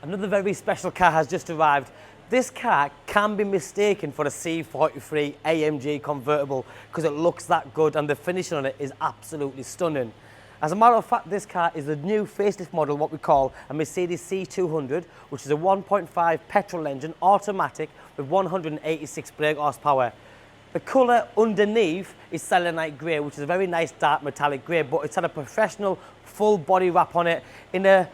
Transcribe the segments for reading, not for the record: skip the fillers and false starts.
Another very special car has just arrived. This car can be mistaken for a C43 AMG convertible because it looks that good and the finishing on it is absolutely stunning. As a matter of fact, this car is the new facelift model, what we call a Mercedes C200, which is a 1.5 petrol engine, automatic, with 186 brake horsepower. The colour underneath is selenite grey, which is a very nice dark metallic grey, but it's had a professional full body wrap on it in a,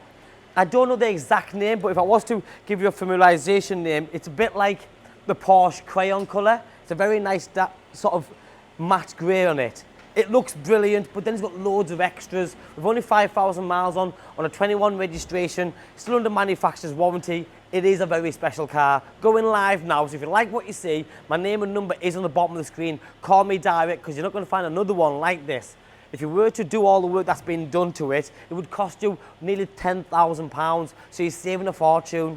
I don't know the exact name, but if I was to give you a familiarisation name, it's a bit like the Porsche crayon colour. It's a very nice sort of matte grey on it. It looks brilliant, but then it's got loads of extras. With only 5,000 miles on a 21 registration, still under manufacturer's warranty. It is a very special car. Going live now, so if you like what you see, my name and number is on the bottom of the screen. Call me direct, because you're not going to find another one like this. If you were to do all the work that's been done to it, it would cost you nearly £10,000, so you're saving a fortune.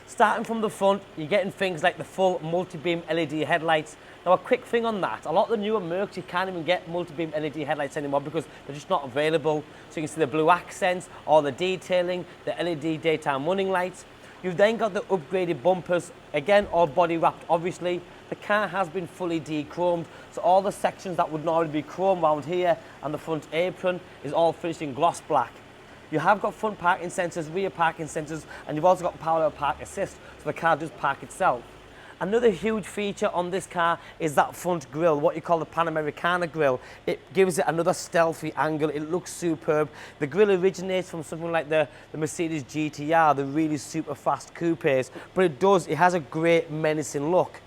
Starting from the front, you're getting things like the full multi-beam LED headlights. Now a quick thing on that, a lot of the newer Mercs, you can't even get multi-beam LED headlights anymore because they're just not available. So you can see the blue accents, all the detailing, the LED daytime running lights. You've then got the upgraded bumpers, again all body wrapped obviously. The car has been fully de-chromed, so all the sections that would normally be chrome around here and the front apron is all finished in gloss black. You have got front parking sensors, rear parking sensors, and you've also got parallel park assist, so the car does park itself. Another huge feature on this car is that front grille, what you call the Panamericana grille. It gives it another stealthy angle. It looks superb. The grille originates from something like the Mercedes GTR, the really super fast coupes, but it has a great menacing look.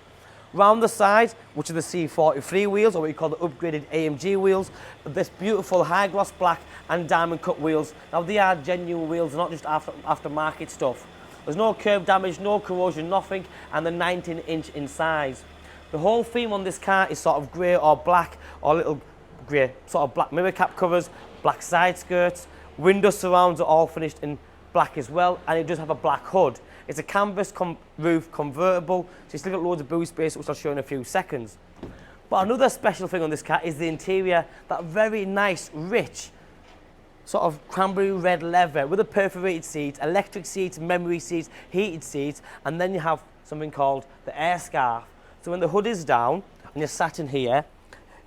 Round the side, which are the C43 wheels, or what you call the upgraded AMG wheels, this beautiful high gloss black and diamond cut wheels. Now they are genuine wheels, not just aftermarket stuff. There's no curb damage, no corrosion, nothing, and they're 19-inch in size. The whole theme on this car is sort of grey or black, or little grey, sort of black mirror cap covers, black side skirts, window surrounds are all finished in black as well, and it does have a black hood. It's a canvas roof convertible, so you still got loads of boot space, which I'll show in a few seconds. But another special thing on this car is the interior, that very nice, rich, sort of cranberry red leather with a perforated seat, electric seats, memory seats, heated seats, and then you have something called the air scarf. So when the hood is down and you're sat in here,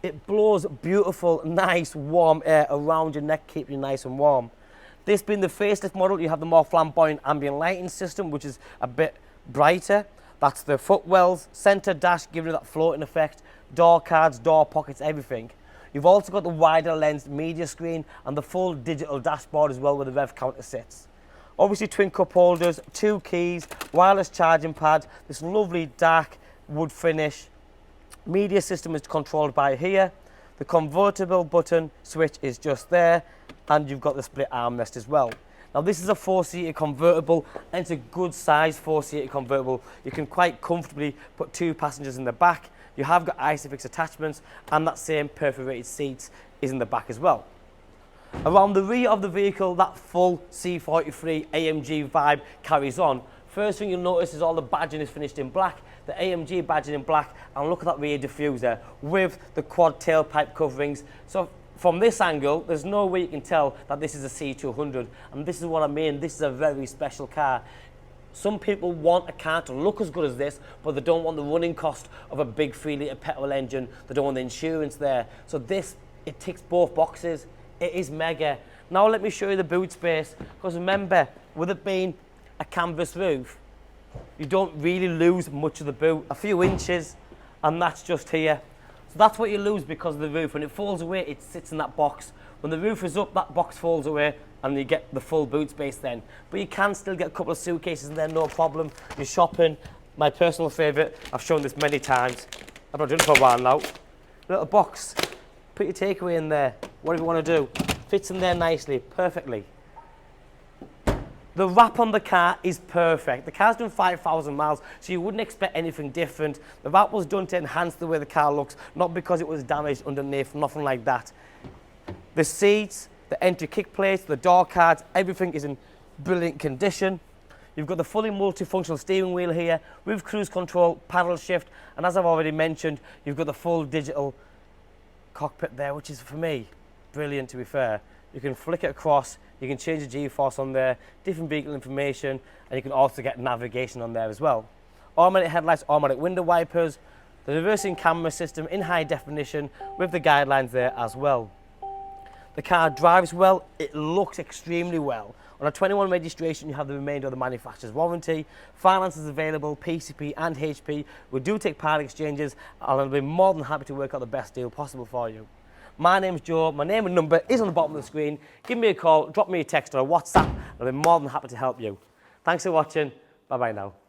it blows beautiful, nice, warm air around your neck, keeping you nice and warm. This being the facelift model, you have the more flamboyant ambient lighting system, which is a bit brighter. That's the footwells, centre dash, giving it that floating effect, door cards, door pockets, everything. You've also got the wider lensed media screen and the full digital dashboard as well, where the rev counter sits. Obviously twin cup holders, 2 keys, wireless charging pad, this lovely dark wood finish. Media system is controlled by here. The convertible button switch is just there, and you've got the split armrest as well. Now this is a 4-seater convertible, and it's a good size 4-seater convertible. You can quite comfortably put 2 passengers in the back. You have got ISOFIX attachments, and that same perforated seats is in the back as well. Around the rear of the vehicle, that full C43 AMG vibe carries on. First thing you'll notice is all the badging is finished in black, the AMG badging in black, and look at that rear diffuser with the quad tailpipe coverings. So from this angle, there's no way you can tell that this is a C200, and this is what I mean, this is a very special car. Some people want a car to look as good as this, but they don't want the running cost of a big 3-litre petrol engine. They don't want the insurance there. So this, it ticks both boxes. It is mega. Now let me show you the boot space, because remember, with it being a canvas roof, you don't really lose much of the boot, a few inches, and that's just here. So that's what you lose because of the roof. When it falls away, it sits in that box. When the roof is up, that box falls away, and you get the full boot space then. But you can still get a couple of suitcases in there, no problem. You're shopping. My personal favourite, I've shown this many times. I've not done it for a while now. Little box, put your takeaway in there, whatever you want to do. Fits in there nicely, perfectly. The wrap on the car is perfect. The car's done 5,000 miles, so you wouldn't expect anything different. The wrap was done to enhance the way the car looks, not because it was damaged underneath, nothing like that. The seats, the entry kick plates, the door cards, everything is in brilliant condition. You've got the fully multifunctional steering wheel here with cruise control, paddle shift, and as I've already mentioned, you've got the full digital cockpit there, which is, for me, brilliant to be fair. You can flick it across, you can change the G-force on there, different vehicle information, and you can also get navigation on there as well. Automatic headlights, automatic window wipers, the reversing camera system in high definition with the guidelines there as well. The car drives well, it looks extremely well. On a 21 registration, you have the remainder of the manufacturer's warranty. Finance is available, PCP and HP. We do take part exchanges, and I'll be more than happy to work out the best deal possible for you. My name's Joe, my name and number is on the bottom of the screen. Give me a call, drop me a text or a WhatsApp, and I'll be more than happy to help you. Thanks for watching, bye bye now.